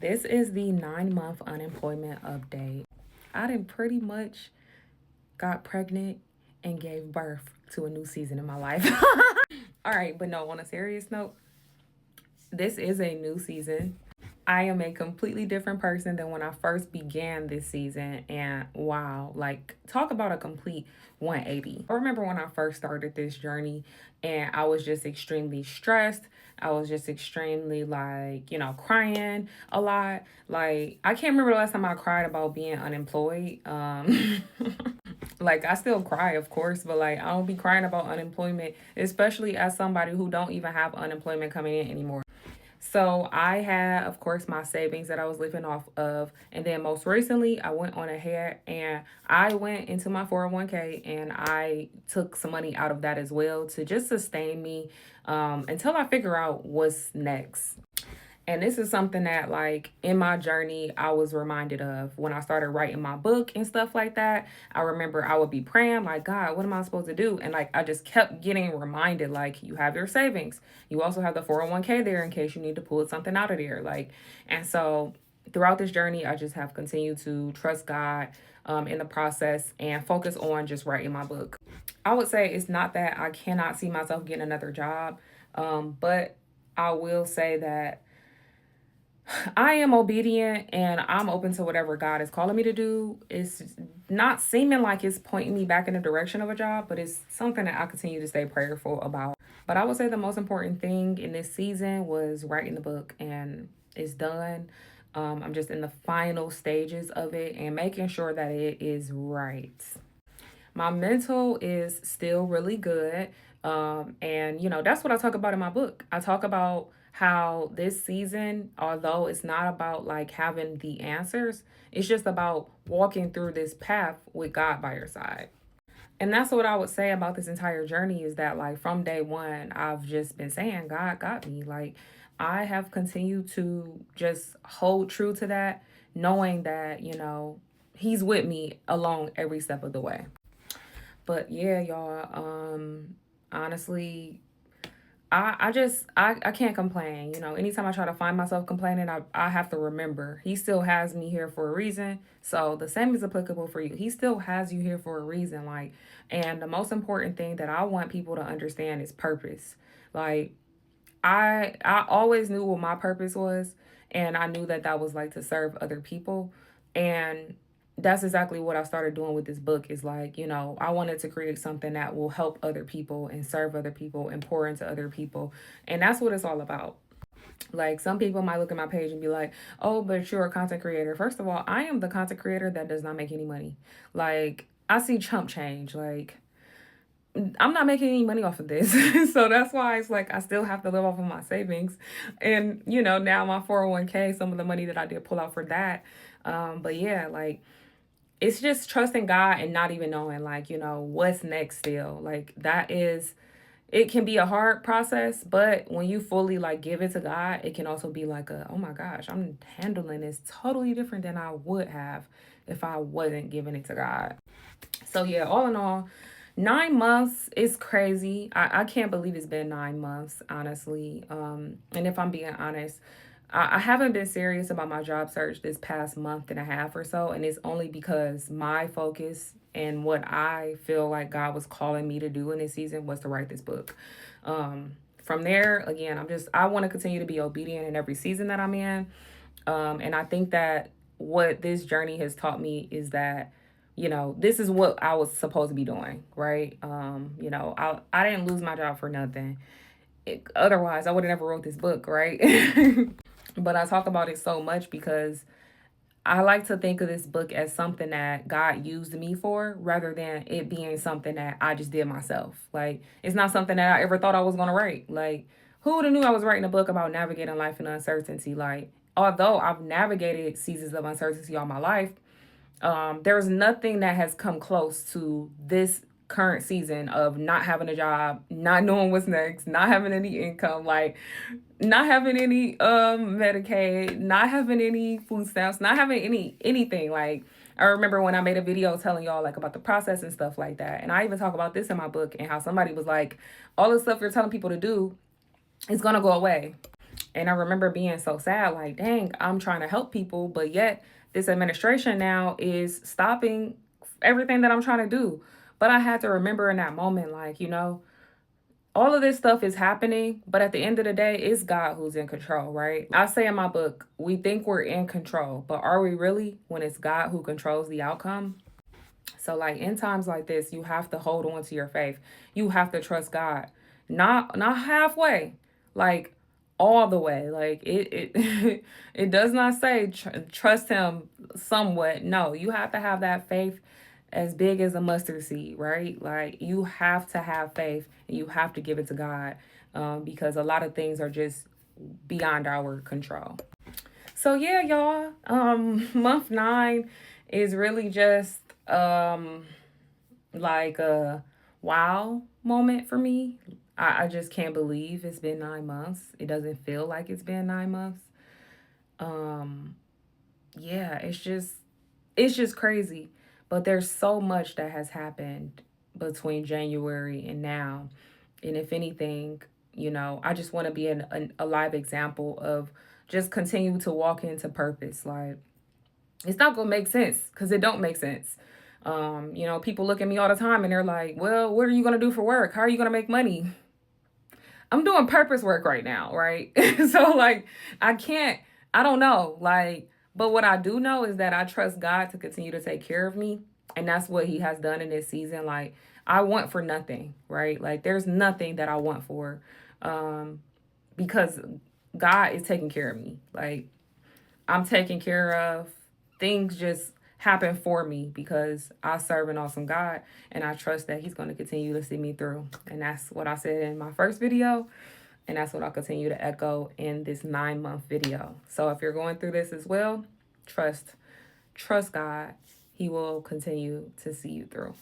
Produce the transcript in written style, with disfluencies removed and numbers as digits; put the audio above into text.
This is the 9-month unemployment update. I done pretty much got pregnant and gave birth to a new season in my life. All right, but no, on a serious note, this is a new season. I am a completely different person than when I first began this season. And wow, like, talk about a complete 180. I remember when I first started this journey and I was just extremely stressed. I was just extremely, like, crying a lot. Like, I can't remember the last time I cried about being unemployed. Like, I still cry, of course, but like, I don't be crying about unemployment, especially as somebody who don't even have unemployment coming in anymore. So I had, of course, my savings that I was living off of. And then most recently, I went on ahead and I went into my 401k and I took some money out of that as well to just sustain me until I figure out what's next. And this is something that, like, in my journey, I was reminded of when I started writing my book and stuff like that. I remember I would be praying, like, God, what am I supposed to do? And, like, I just kept getting reminded, like, you have your savings. You also have the 401k there in case you need to pull something out of there. Like, and so throughout this journey, I just have continued to trust God in the process and focus on just writing my book. I would say it's not that I cannot see myself getting another job, but I will say that I am obedient and I'm open to whatever God is calling me to do. It's not seeming like it's pointing me back in the direction of a job, but it's something that I continue to stay prayerful about. But I would say the most important thing in this season was writing the book, and it's done. I'm just in the final stages of it and making sure that it is right. My mental is still really good. And, that's what I talk about in my book. I talk about how this season, although it's not about like having the answers, it's just about walking through this path with God by your side. And that's what I would say about this entire journey is that, like, from day one, I've just been saying, God got me. Like, I have continued to just hold true to that, knowing that, He's with me along every step of the way. But yeah, y'all, honestly, I can't complain. Anytime I try to find myself complaining, I have to remember He still has me here for a reason. So the same is applicable for you. He still has you here for a reason. Like, and the most important thing that I want people to understand is purpose. Like, I always knew what my purpose was, and I knew that that was like to serve other people. And that's exactly what I started doing with this book is like, I wanted to create something that will help other people and serve other people and pour into other people. And that's what it's all about. Like, some people might look at my page and be like, oh, but you're a content creator. First of all, I am the content creator that does not make any money. Like, I see chump change. Like, I'm not making any money off of this. So that's why it's like I still have to live off of my savings. And, now my 401k, some of the money that I did pull out for that. But yeah, like, it's just trusting God and not even knowing, like, what's next still. Like, it can be a hard process, but when you fully, like, give it to God, it can also be like oh my gosh, I'm handling this totally different than I would have if I wasn't giving it to God. So yeah, all in all, 9 months is crazy. I can't believe it's been 9 months, honestly. And if I'm being honest, I haven't been serious about my job search this past month and a half or so. And it's only because my focus and what I feel like God was calling me to do in this season was to write this book. From there, again, I want to continue to be obedient in every season that I'm in. And I think that what this journey has taught me is that, this is what I was supposed to be doing, right? I didn't lose my job for nothing. Otherwise, I would have never wrote this book, right? But I talk about it so much because I like to think of this book as something that God used me for rather than it being something that I just did myself. Like, it's not something that I ever thought I was going to write. Like, who would have knew I was writing a book about navigating life in uncertainty? Like, although I've navigated seasons of uncertainty all my life, there's nothing that has come close to this current season of not having a job, not knowing what's next, not having any income, like not having any Medicaid, not having any food stamps, not having anything. Like, I remember when I made a video telling y'all like about the process and stuff like that. And I even talk about this in my book and how somebody was like, all the stuff you're telling people to do is gonna go away. And I remember being so sad, like, dang, I'm trying to help people, but yet this administration now is stopping everything that I'm trying to do. But I had to remember in that moment, like, all of this stuff is happening, but at the end of the day, it's God who's in control, right? I say in my book, we think we're in control, but are we really when it's God who controls the outcome? So like in times like this, you have to hold on to your faith. You have to trust God. Not halfway. Like all the way. Like it it does not say trust him somewhat. No, you have to have that faith as big as a mustard seed, right? Like you have to have faith and you have to give it to God, because a lot of things are just beyond our control. So yeah, y'all. Month 9 is really just like a wow moment for me. I just can't believe it's been 9 months. It doesn't feel like it's been 9 months. Um, yeah, it's just crazy. But there's so much that has happened between January and now. And if anything, I just want to be a live example of just continue to walk into purpose. Like, it's not gonna make sense because it don't make sense. People look at me all the time and they're like, well, what are you gonna do for work? How are you gonna make money? I'm doing purpose work right now, right? So like I can't, I don't know. Like, but what I do know is that I trust God to continue to take care of me. And that's what he has done in this season. Like, I want for nothing, right? Like there's nothing that I want for. Um, because God is taking care of me. Like I'm taken care of. Things just happen for me because I serve an awesome God and I trust that he's going to continue to see me through. And that's what I said in my first video. And that's what I'll continue to echo in this 9-month video. So if you're going through this as well, trust God. He will continue to see you through.